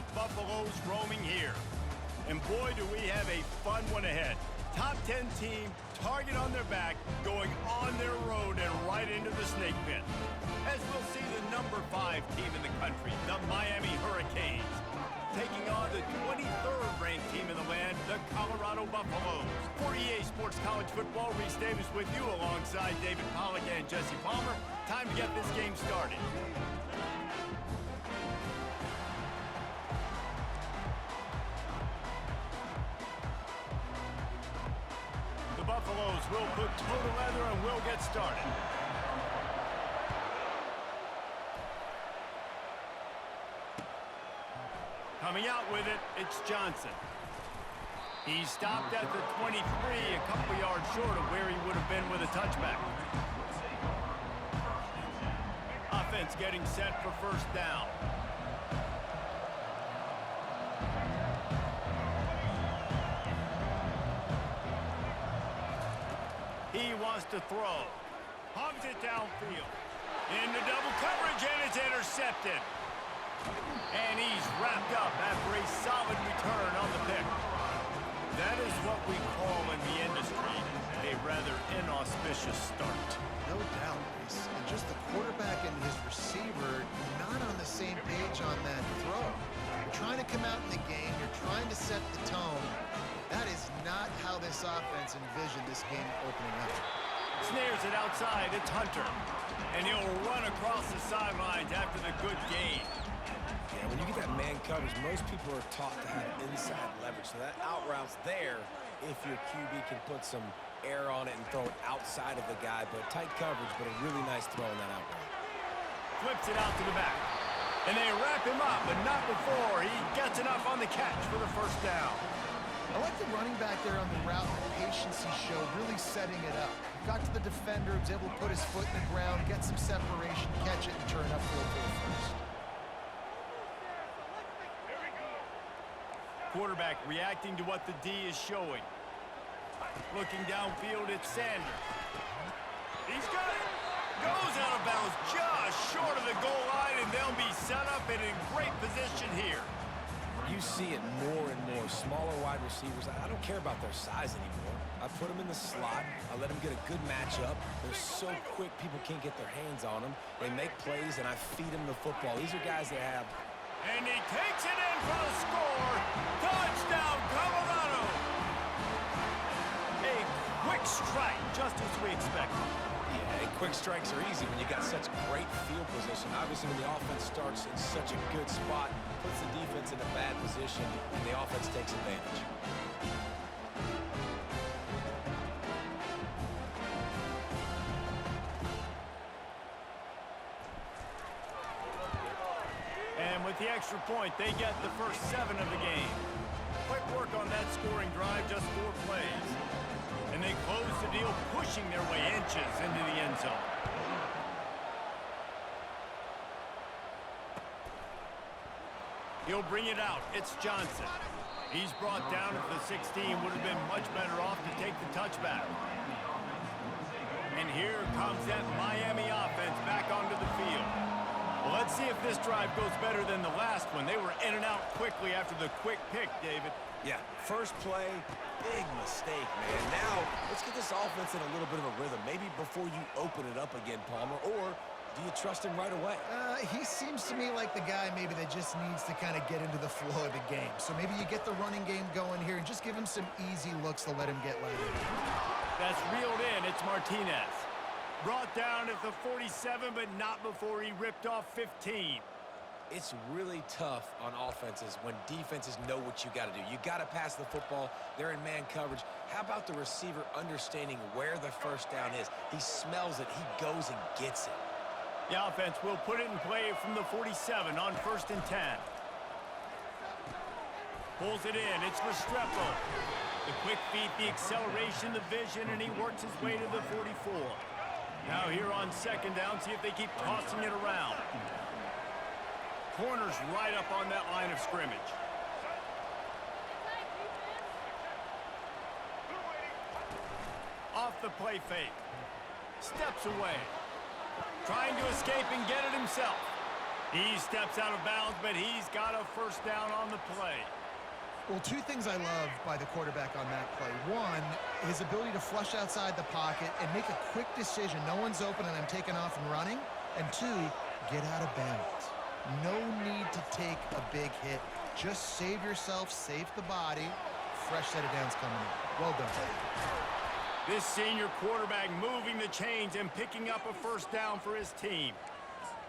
of Buffaloes roaming here. And boy, do we have a fun one ahead. Top 10 team, target on their back, going on their road and right into the snake pit. As we'll see the number 5 team in the country, the Miami Hurricanes, taking on the 23rd ranked team in the land, the Colorado Buffaloes. For EA Sports College Football, Reese Davis with you alongside David Pollack and Jesse Palmer. Time to get this game started. The Buffaloes will put toe to leather and will get started. Coming out with it, it's Johnson. He stopped at the 23, a couple yards short of where he would have been with a touchback. Offense getting set for first down. He wants to throw. Pumps it downfield. Into double coverage, and it's intercepted. And he's wrapped up after a solid return on the pick. That is what we call in the industry a rather inauspicious start. No doubt, Reese. And just the quarterback and his receiver not on the same page on that throw. You're trying to come out in the game. You're trying to set the tone. That is not how this offense envisioned this game opening up. Snares it outside. It's Hunter. And he'll run across the sidelines after the good gain. Yeah, when you get that man coverage, most people are taught to have inside leverage. So that out route's there if your QB can put some air on it and throw it outside of the guy. But tight coverage, but a really nice throw in that out route. Flips it out to the back. And they wrap him up, but not before he gets enough on the catch for the first down. I like the running back there on the route, the patience he showed, really setting it up. Got to the defender, was able to put his foot in the ground, get some separation, catch it, and turn up for the first. Quarterback reacting to what the D is showing. Looking downfield, it's Sanders. He's got it. Goes out of bounds just short of the goal line, and they'll be set up and in great position here. You see it more and more. Smaller wide receivers, I don't care about their size anymore. I put them in the slot. I let them get a good matchup. They're so quick, people can't get their hands on them. They make plays, and I feed them the football. These are guys that have... And he takes it in for the score. Touchdown, Colorado. A quick strike, just as we expected. Yeah, and quick strikes are easy when you got such great field position. Obviously, when the offense starts in such a good spot, puts the defense in a bad position, and the offense takes advantage. And with the extra point, they get the first 7 of the game. Quick work on that scoring drive, just 4 plays. And they close the deal, pushing their way inches into the end zone. He'll bring it out. It's Johnson. He's brought down at the 16. Would have been much better off to take the touchback. And here comes that Miami offense back onto the field. Well, let's see if this drive goes better than the last one. They were in and out quickly after the quick pick, David. Yeah, first play, big mistake, man. Now, let's get this offense in a little bit of a rhythm. Maybe before you open it up again, Palmer, or do you trust him right away? He seems to me like the guy maybe that just needs to kind of get into the flow of the game. So maybe you get the running game going here and just give him some easy looks to let him get lighted. That's reeled in. It's Martinez. Brought down at the 47, but not before he ripped off 15. It's really tough on offenses when defenses know what you got to do. You got to pass the football. They're in man coverage. How about the receiver understanding where the first down is? He smells it. He goes and gets it. The offense will put it in play from the 47 on 1st and 10. Pulls it in. It's Restrepo. The quick feet, the acceleration, the vision, and he works his way to the 44. Now here on 2nd down, see if they keep tossing it around. Corner's right up on that line of scrimmage. Off the play fake. Steps away. Trying to escape and get it himself. He steps out of bounds, but he's got a first down on the play. Well, two things I love by the quarterback on that play. One, his ability to flush outside the pocket and make a quick decision. No one's open and I'm taking off and running. And two, get out of bounds. No need to take a big hit. Just save yourself, save the body. Fresh set of downs coming in. Well done. This senior quarterback moving the chains and picking up a first down for his team.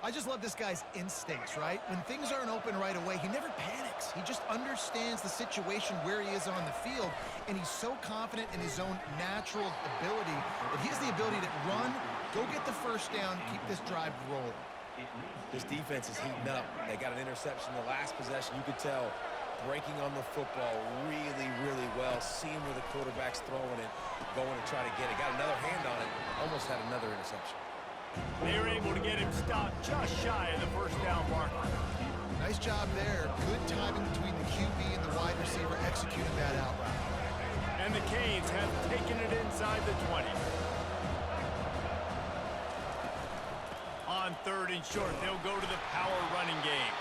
I just love this guy's instincts, right? When things aren't open right away, he never panics. He just understands the situation where he is on the field, and he's so confident in his own natural ability that he has the ability to run, go get the first down, keep this drive rolling. This defense is heating up. They got an interception in the last possession. You could tell breaking on the football really, really well, seeing where the quarterback's throwing it, going to try to get it. Got another hand on it, almost had another interception. They were able to get him stopped just shy of the first down marker. Nice job there. Good timing between the QB and the wide receiver executing that out route. And the Canes have taken it inside the 20. On third and short, they'll go to the power running game.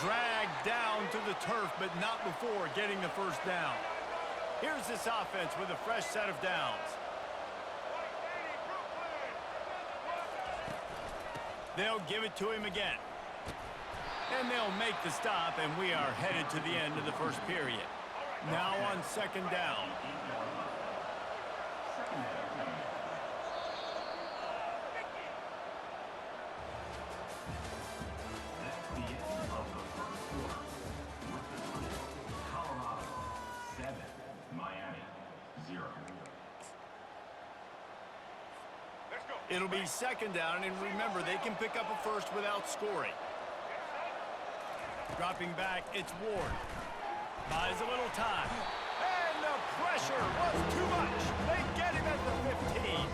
Dragged down to the turf, but not before getting the first down. Here's this offense with a fresh set of downs. They'll give it to him again. And they'll make the stop, and we are headed to the end of the first period. Now on second down. It'll be second down, and remember, they can pick up a first without scoring. Dropping back, it's Ward. Buys a little time. And the pressure was too much. They get him at the 15.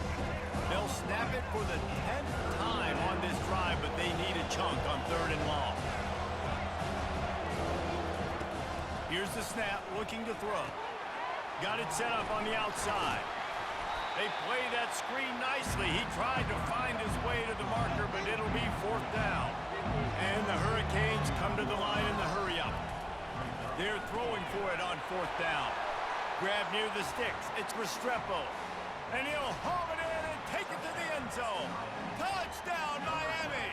They'll snap it for the 10th time on this drive, but they need a chunk on third and long. Here's the snap, looking to throw. Got it set up on the outside. They play that screen nicely. He tried to find his way to the marker, but it'll be fourth down. And the Hurricanes come to the line in the hurry-up. They're throwing for it on fourth down. Grab near the sticks. It's Restrepo. And he'll haul it in and take it to the end zone. Touchdown, Miami!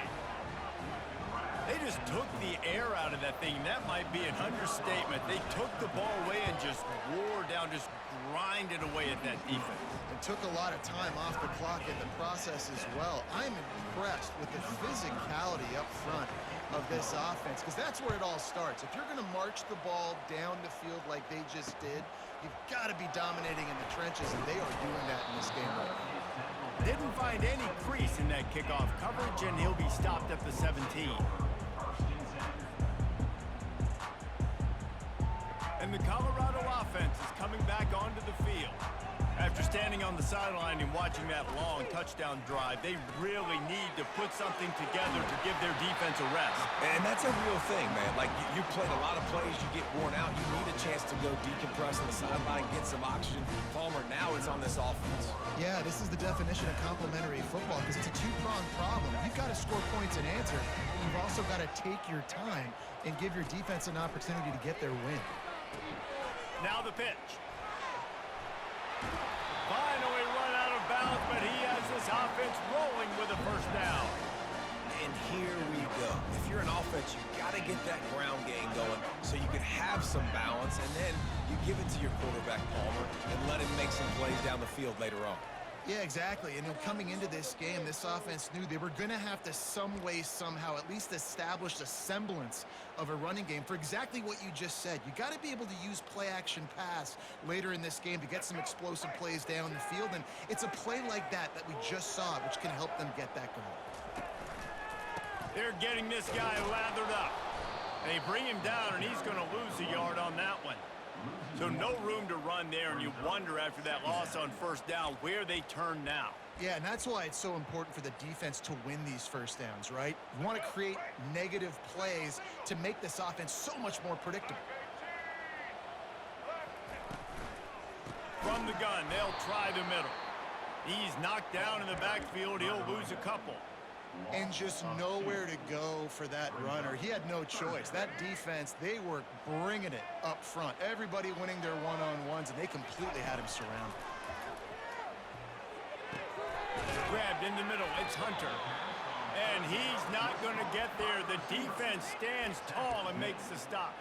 They just took the air out of that thing. That might be an understatement. They took the ball away and just wore down, just grinded away at that defense. And took a lot of time off the clock in the process as well. I'm impressed with the physicality up front of this offense, because that's where it all starts. If you're going to march the ball down the field like they just did, you've got to be dominating in the trenches, and they are doing that in this game right now. Didn't find any crease in that kickoff coverage, and he'll be stopped at the 17. And the Colorado offense is coming back onto the field. After standing on the sideline and watching that long touchdown drive, they really need to put something together to give their defense a rest. And that's a real thing, man. Like, you played a lot of plays, you get worn out, you need a chance to go decompress on the sideline, get some oxygen. Palmer, now it's on this offense. Yeah, this is the definition of complementary football, because it's a two-pronged problem. You've got to score points and answer, but you've also got to take your time and give your defense an opportunity to get their win. Now the pitch. Finally run out of bounds, but he has this offense rolling with a first down. And here we go. If you're an offense, you got to get that ground game going so you can have some balance, and then you give it to your quarterback, Palmer, and let him make some plays down the field later on. Yeah, exactly. And coming into this game, this offense knew they were going to have to some way, somehow, at least establish a semblance of a running game for exactly what you just said. You got to be able to use play-action pass later in this game to get some explosive plays down the field. And it's a play like that we just saw, which can help them get that going. They're getting this guy lathered up. They bring him down, and he's going to lose a yard on that one. So no room to run there, and you wonder after that loss on first down where they turn now. Yeah, and that's why it's so important for the defense to win these first downs, right? You want to create negative plays to make this offense so much more predictable. From the gun, they'll try the middle. He's knocked down in the backfield. He'll lose a couple. and just nowhere to go for that runner. He had no choice. That defense, they were bringing it up front. Everybody winning their one-on-ones, and they completely had him surrounded. Grabbed in the middle. It's Hunter. And he's not going to get there. The defense stands tall and makes the stop.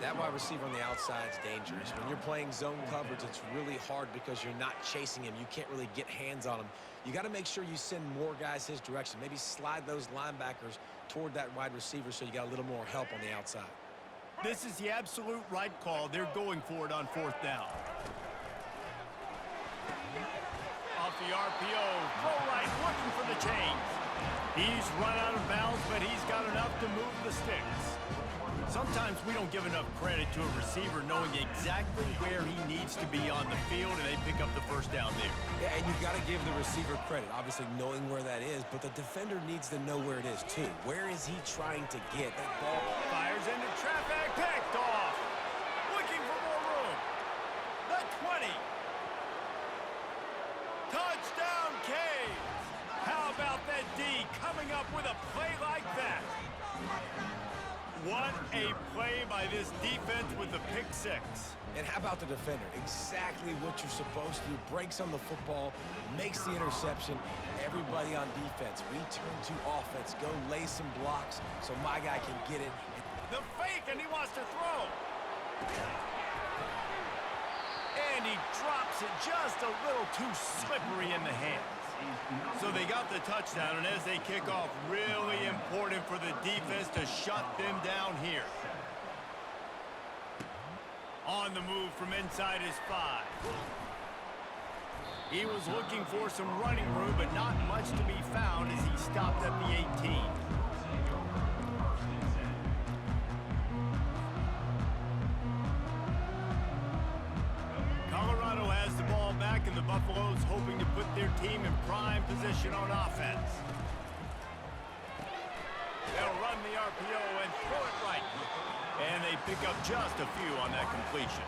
That wide receiver on the outside is dangerous. When you're playing zone coverage, it's really hard because you're not chasing him. You can't really get hands on him. You got to make sure you send more guys his direction. Maybe slide those linebackers toward that wide receiver so you got a little more help on the outside. This is the absolute right call. They're going for it on 4th down. Off the RPO, throw right, looking for the chains. He's run out of bounds, but he's got enough to move the sticks. Sometimes we don't give enough credit to a receiver knowing exactly where he needs to be on the field, and they pick up the 1st down there. Yeah, and you got to give the receiver credit, obviously knowing where that is, but the defender needs to know where it is too. Where is he trying to get that ball? Fires into traffic, picked off. Looking for more room. The 20. Touchdown, Canes. How about that D coming up with a play like that? What a play by this defense with the pick 6. And how about the defender? Exactly what you're supposed to do. Breaks on the football, makes the interception. Everybody on defense, return to offense. Go lay some blocks so my guy can get it. The fake, and he wants to throw. And he drops it just a little too slippery in the hands. So they got the touchdown, and as they kick off, really important for the defense to shut them down here. On the move from inside his 5. He was looking for some running room, but not much to be found as he stopped at the 18. Colorado has the ball back, and the Buffaloes hoping to put their team in prime position on offense. They'll run the RPO and throw it right. And they pick up just a few on that completion.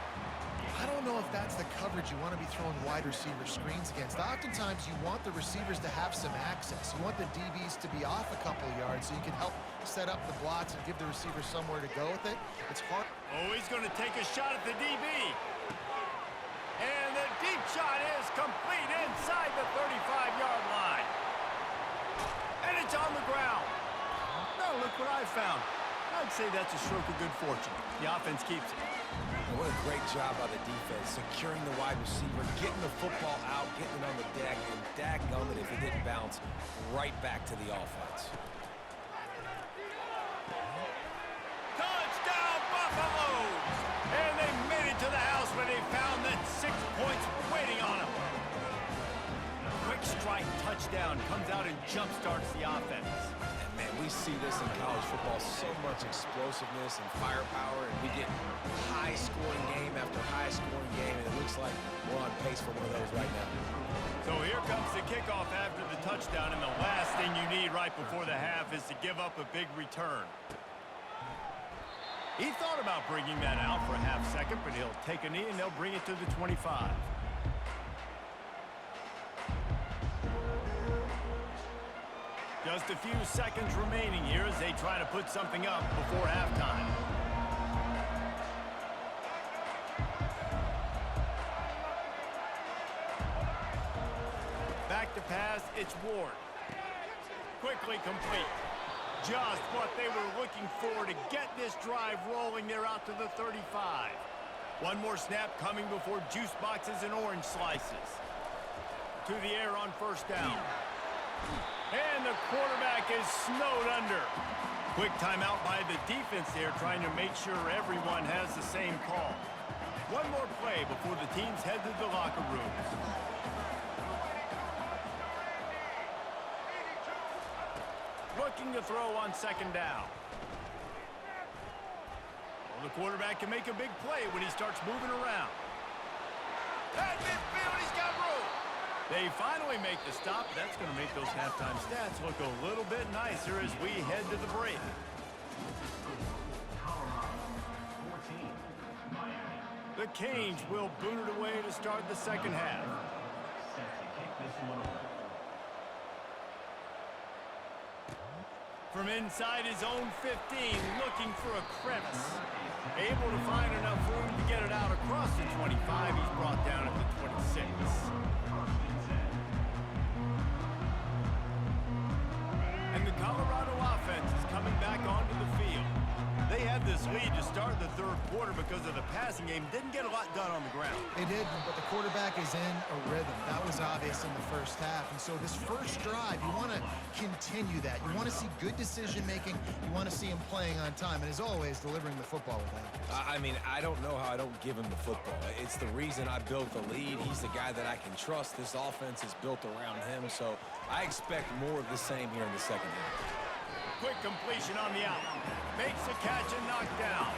I don't know if that's the coverage you want to be throwing wide receiver screens against. Oftentimes, you want the receivers to have some access. You want the DBs to be off a couple of yards so you can help set up the blocks and give the receiver somewhere to go with it. It's hard. Oh, he's going to take a shot at the DB. And the deep shot is complete inside the 35-yard line. And it's on the ground. Now look what I found. I'd say that's a stroke of good fortune. The offense keeps it. And what a great job by the defense, securing the wide receiver, getting the football out, getting it on the deck, and dadgummit if it didn't bounce, right back to the offense. Touchdown, Buffaloes! And they made it to the house where they found that 6 points waiting on them. Quick strike touchdown comes out and jump-starts the offense. And man, we see this in college football, so much explosiveness and firepower, and we get high-scoring game after high-scoring game, and it looks like we're on pace for one of those right now. So here comes the kickoff after the touchdown, and the last thing you need right before the half is to give up a big return. He thought about bringing that out for a half second, but he'll take a knee and they'll bring it to the 25. Just a few seconds remaining here as they try to put something up before halftime. Back to pass, it's Ward. Quickly complete. Just what they were looking for to get this drive rolling. They're out to the 35. One more snap coming before juice boxes and orange slices. To the air on 1st down. And the quarterback is snowed under. Quick timeout by the defense there, trying to make sure everyone has the same call. One more play before the teams head to the locker rooms. Looking to throw on 2nd down. Well, the quarterback can make a big play when he starts moving around. At midfield, he's got room. They finally make the stop. That's going to make those halftime stats look a little bit nicer as we head to the break. The Canes will boot it away to start the 2nd half. From inside his own 15, looking for a crevice. Able to find enough room to get it out across the 25. He's brought down at the 26. And the Colorado offense is coming back onto the field. They had this lead to start the third quarter because of the passing game. Didn't get a lot done on the ground. They did, but the quarterback is in a rhythm. That was obvious in the first half. And so this first drive, you want to continue that. You want to see good decision-making. You want to see him playing on time. And as always, delivering the football with that. I mean, I don't know how I don't give him the football. It's the reason I built the lead. He's the guy that I can trust. This offense is built around him. So I expect more of the same here in the second half. Quick completion on the out. Makes the catch and knockdown.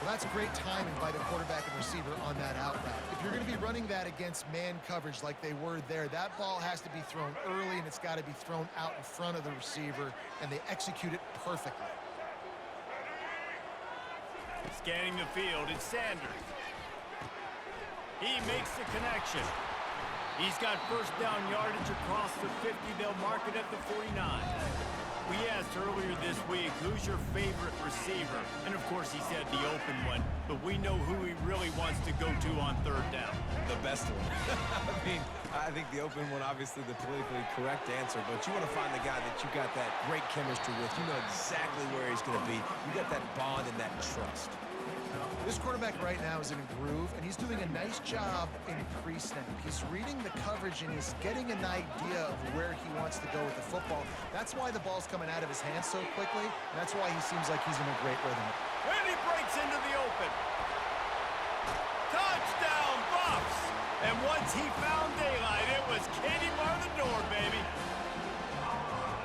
Well, that's great timing by the quarterback and receiver on that out route. If you're going to be running that against man coverage like they were there, that ball has to be thrown early, and it's got to be thrown out in front of the receiver, and they execute it perfectly. Scanning the field, it's Sanders. He makes the connection. He's got first down yardage across the 50. They'll mark it at the 49. We asked earlier this week, who's your favorite receiver? And, of course, he said the open one, but we know who he really wants to go to on third down. The best one. I mean, I think the open one, obviously the politically correct answer, but you want to find the guy that you got that great chemistry with. You know exactly where he's going to be. You got that bond and that trust. This quarterback right now is in a groove, and he's doing a nice job in pre-snap. He's reading the coverage, and he's getting an idea of where he wants to go with the football. That's why the ball's coming out of his hands so quickly, and that's why he seems like he's in a great rhythm. And he breaks into the open. Touchdown, Buffs! And once he found daylight, it was Katie bar the door, baby.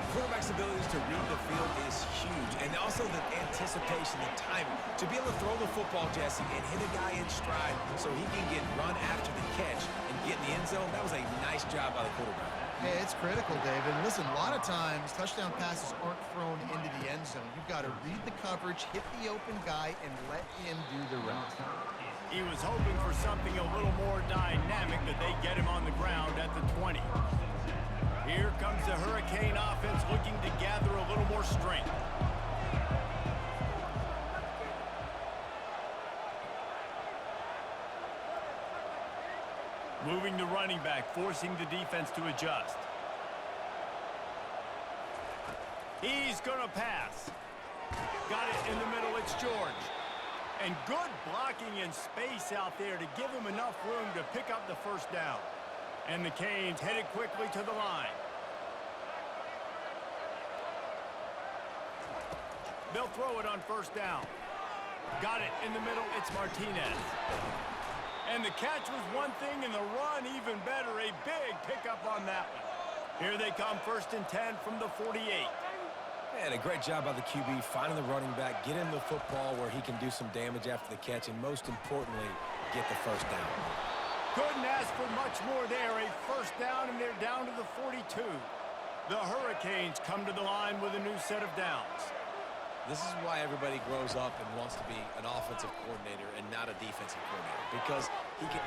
Quarterback's abilities to read the field is huge, and also the anticipation, the timing. To be able to throw the football, Jesse, and hit a guy in stride so he can get run after the catch and get in the end zone, that was a nice job by the quarterback. Hey, it's critical, David. Listen, a lot of times touchdown passes aren't thrown into the end zone. You've got to read the coverage, hit the open guy, and let him do the rest. He was hoping for something a little more dynamic, but they get him on the ground at the 20. Here comes the Hurricane offense looking to gather a little more strength. Moving the running back, forcing the defense to adjust. He's going to pass. Got it in the middle, it's George. And good blocking in space out there to give him enough room to pick up the first down. And the Canes headed quickly to the line. They'll throw it on first down. Got it in the middle, it's Martinez. And the catch was one thing, and the run even better. A big pickup on that one. Here they come, 1st and 10 from the 48. And a great job by the QB, finding the running back, get him the football where he can do some damage after the catch, and most importantly, get the first down. Couldn't ask for much more there. A first down, and they're down to the 42. The Hurricanes come to the line with a new set of downs. This is why everybody grows up and wants to be an offensive coordinator and not a defensive coordinator, because he can...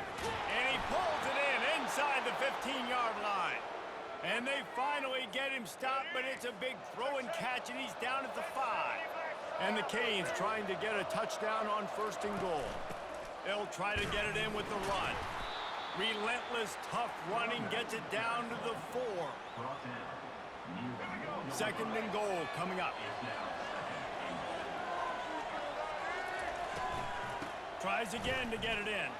And he pulls it in inside the 15-yard line. And they finally get him stopped, but it's a big throw and catch, and he's down at the 5. And the Canes trying to get a touchdown on 1st and goal. They'll try to get it in with the run. Relentless, tough running gets it down to the 4. 2nd and goal coming up. Tries again to get it in.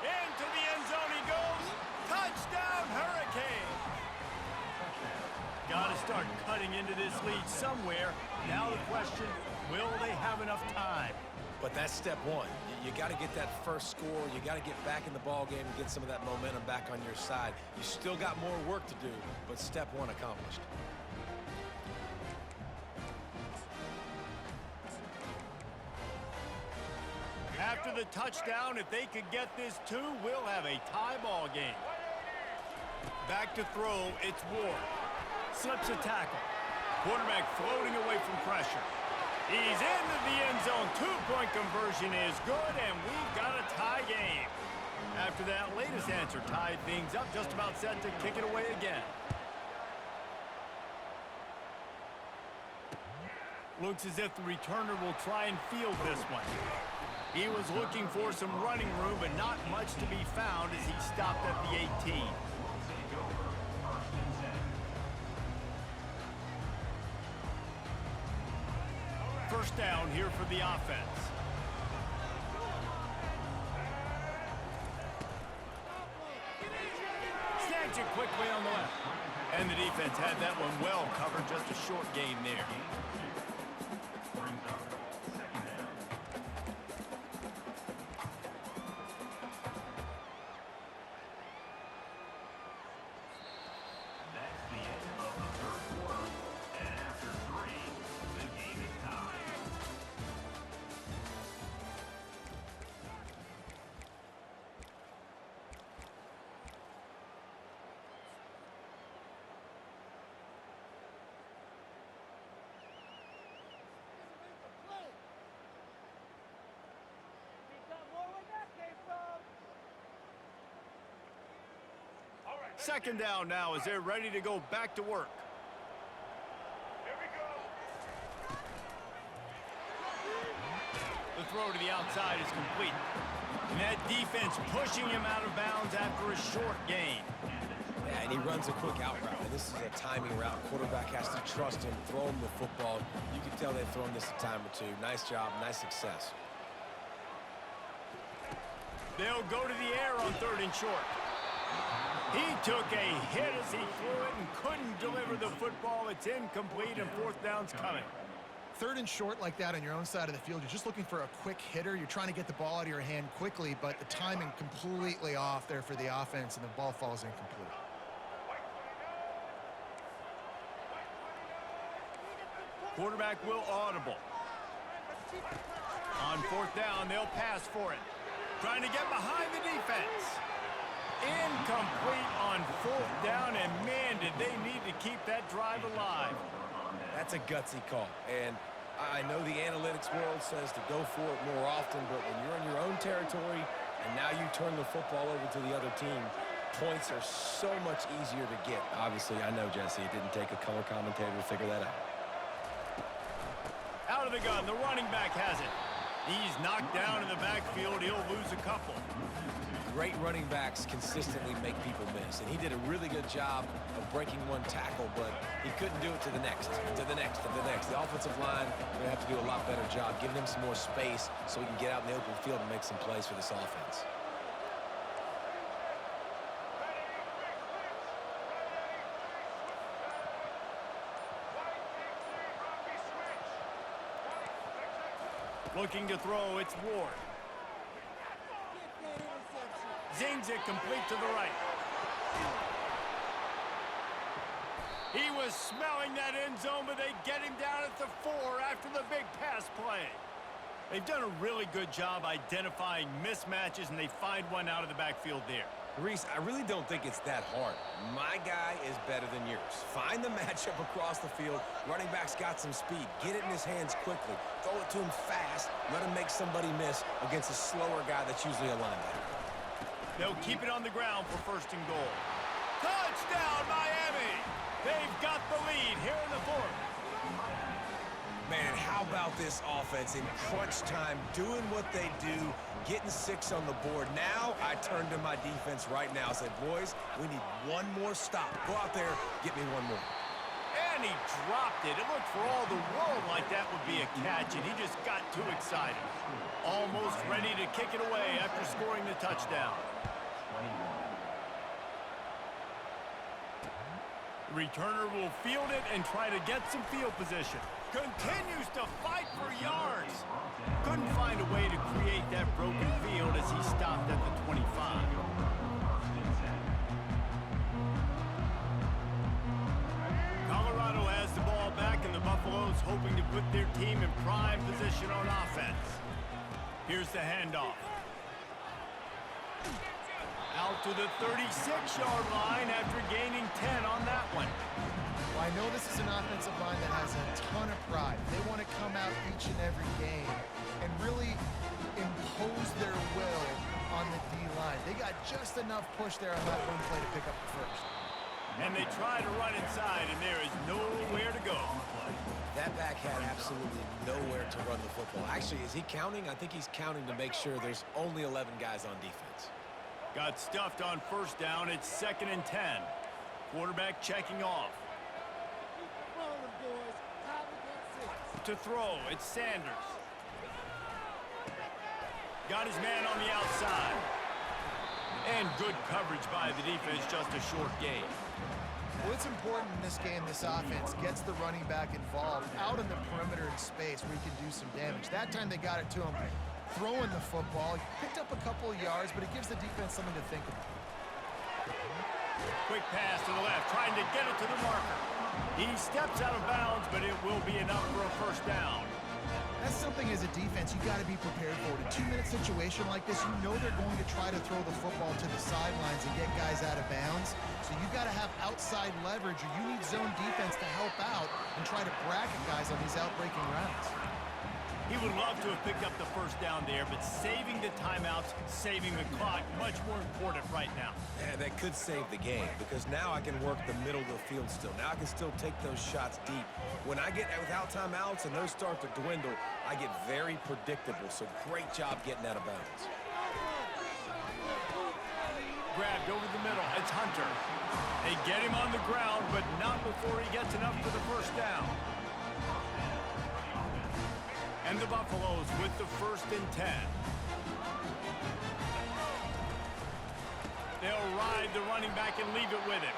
Into the end zone he goes. Touchdown, Hurricane. Got to start cutting into this lead somewhere. Now the question, will they have enough time? But that's step one. You got to get that first score. You got to get back in the ball game and get some of that momentum back on your side. You still got more work to do, but step one accomplished. After the touchdown, if they could get this too, we'll have a tie ball game. Back to throw, it's Ward. Slips a tackle. Quarterback floating away from pressure. He's into the end zone. 2-point conversion is good, and we've got a tie game. After that latest answer tied things up, just about set to kick it away again. Looks as if the returner will try and field this one. He was looking for some running room, but not much to be found as he stopped at the 18. First down here for the offense. Snatch it quickly on the left. And the defense had that one well covered, just a short gain there. Second down now as they're ready to go back to work. Here we go. The throw to the outside is complete. And that defense pushing him out of bounds after a short gain. Yeah, and he runs a quick out route. And this is a timing route. Quarterback has to trust him, throw him the football. You can tell they've thrown this a time or two. Nice job, nice success. They'll go to the air on 3rd and short. He took a hit as he threw it and couldn't deliver the football. It's incomplete, and 4th down's coming. 3rd and short like that on your own side of the field, you're just looking for a quick hitter. You're trying to get the ball out of your hand quickly, but the timing completely off there for the offense, and the ball falls incomplete. Quarterback will audible. On 4th down, they'll pass for it. Trying to get behind the defense. Incomplete on 4th down, and man, did they need to keep that drive alive. That's a gutsy call. And I know the analytics world says to go for it more often, but when you're in your own territory and now you turn the football over to the other team, points are so much easier to get. Obviously, I know, Jesse, it didn't take a color commentator to figure that out. Out of the gun, the running back has it. He's knocked down in the backfield. He'll lose a couple. Great running backs consistently make people miss, and he did a really good job of breaking one tackle, but he couldn't do it to the next, and to the next, and to the next. The offensive line, they're going to have to do a lot better job, giving him some more space so he can get out in the open field and make some plays for this offense. Looking to throw, it's Ward. Zings it complete to the right. He was smelling that end zone, but they get him down at the 4 after the big pass play. They've done a really good job identifying mismatches, and they find one out of the backfield there. Reese, I really don't think it's that hard. My guy is better than yours. Find the matchup across the field. Running back's got some speed. Get it in his hands quickly. Throw it to him fast. Let him make somebody miss against a slower guy that's usually a linebacker. They'll keep it on the ground for 1st and goal. Touchdown, Miami! They've got the lead here in the 4th. Man, how about this offense in crunch time, doing what they do, getting 6 on the board. Now I turn to my defense right now and say, boys, we need one more stop. Go out there, get me one more. And he dropped it. It looked for all the world like that would be a catch, and he just got too excited. Almost ready to kick it away after scoring the touchdown. The returner will field it and try to get some field position. Continues to fight for yards. Couldn't find a way to create that broken field as he stopped at the 25. Colorado has the ball back, and the Buffaloes hoping to put their team in prime position on offense. Here's the handoff. Out to the 36-yard line after gaining 10 on that one. Well, I know this is an offensive line that has a ton of pride. They want to come out each and every game and really impose their will on the D-line. They got just enough push there on that run play to pick up the first. And they try to run inside, and there is nowhere to go. That back had absolutely nowhere to run the football. Actually, is he counting? I think he's counting to make sure there's only 11 guys on defense. Got stuffed on first down. It's 2nd and 10. Quarterback checking off. To throw, it's Sanders. Got his man on the outside. And good coverage by the defense, just a short gain. Well, it's important in this game, this offense gets the running back involved out in the perimeter in space where he can do some damage. That time they got it to him throwing the football. He picked up a couple of yards, but it gives the defense something to think about. Quick pass to the left, trying to get it to the marker. He steps out of bounds, but it will be enough for a first down. That's something as a defense you got to be prepared for. In a 2-minute situation like this, you know they're going to try to throw the football to the sidelines and get guys out of bounds. So you got to have outside leverage, or you need zone defense to help out and try to bracket guys on these outbreaking routes. He would love to have picked up the first down there, but saving the timeouts, saving the clock, much more important right now. Yeah, that could save the game because now I can work the middle of the field still. Now I can still take those shots deep. When I get without timeouts and those start to dwindle, I get very predictable. So great job getting out of bounds. Grabbed over the middle. It's Hunter. They get him on the ground, but not before he gets enough for the first down. And the Buffaloes with the 1st and 10. They'll ride the running back and leave it with him.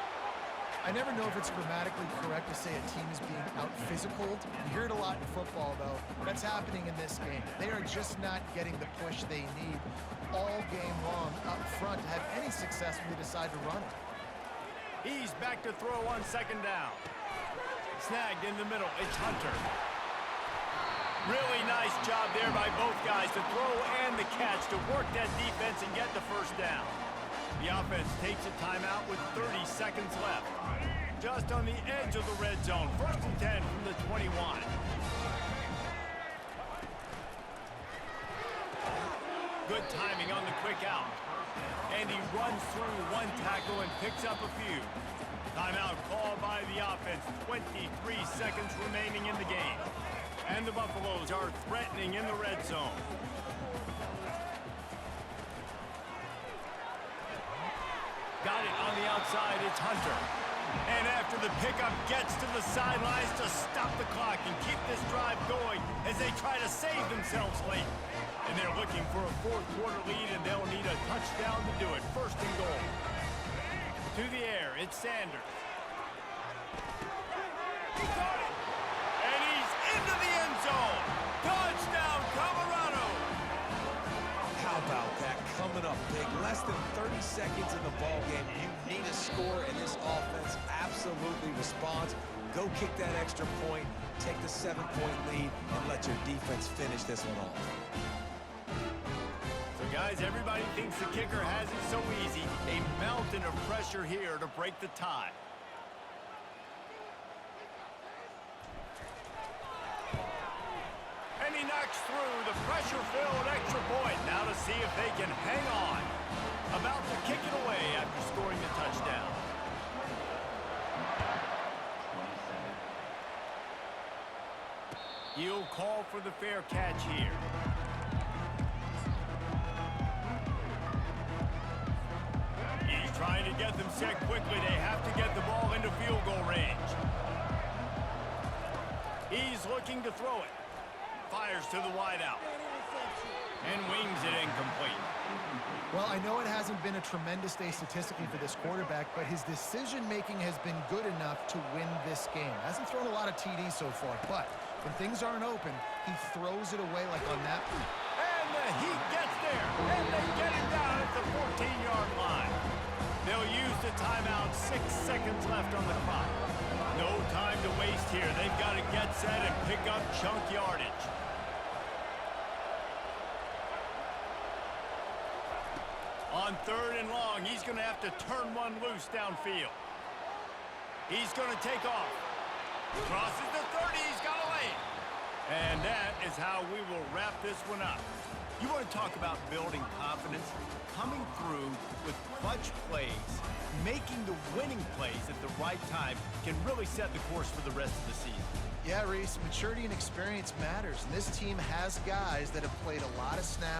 I never know if it's grammatically correct to say a team is being out-physicaled. You hear it a lot in football, though. That's happening in this game. They are just not getting the push they need all game long up front to have any success when they decide to run it. He's back to throw on 2nd down. Snagged in the middle. It's Hunter. Really nice job there by both guys to throw and the catch to work that defense and get the first down. The offense takes a timeout with 30 seconds left. Just on the edge of the red zone. 1st and 10 from the 21. Good timing on the quick out. And he runs through one tackle and picks up a few. Timeout called by the offense. 23 seconds remaining in the game. And the Buffaloes are threatening in the red zone. Got it on the outside, it's Hunter. And after the pickup, gets to the sidelines to stop the clock and keep this drive going as they try to save themselves late. And they're looking for a 4th quarter lead, and they'll need a touchdown to do it. 1st and goal. To the air, it's Sanders. He got it! And he's into the end zone. Touchdown, Colorado! How about that? Coming up big. Less than 30 seconds in the ball game. You need a score, and this offense absolutely responds. Go kick that extra point, take the 7-point lead, and let your defense finish this one off. So, guys, everybody thinks the kicker has it so easy. A mountain of pressure here to break the tie. And he knocks through the pressure-filled extra point. Now to see if they can hang on. About to kick it away after scoring the touchdown. He'll call for the fair catch here. He's trying to get them set quickly. They have to get the ball into field goal range. He's looking to throw it. Fires to the wideout. And wings it incomplete. Well, I know it hasn't been a tremendous day statistically for this quarterback, but his decision-making has been good enough to win this game. Hasn't thrown a lot of TDs so far, but when things aren't open, he throws it away like on that. And the Heat gets there, and they get him down at the 14-yard line. They'll use the timeout, 6 seconds left on the clock. No time to waste here. They've got to get set and pick up chunk yardage. On 3rd and long, he's going to have to turn one loose downfield. He's going to take off. Crosses the 30, he's got a lane. And that is how we will wrap this one up. You want to talk about building confidence? Coming through with clutch plays, making the winning plays at the right time can really set the course for the rest of the season. Yeah, Reese, maturity and experience matters, and this team has guys that have played a lot of snaps.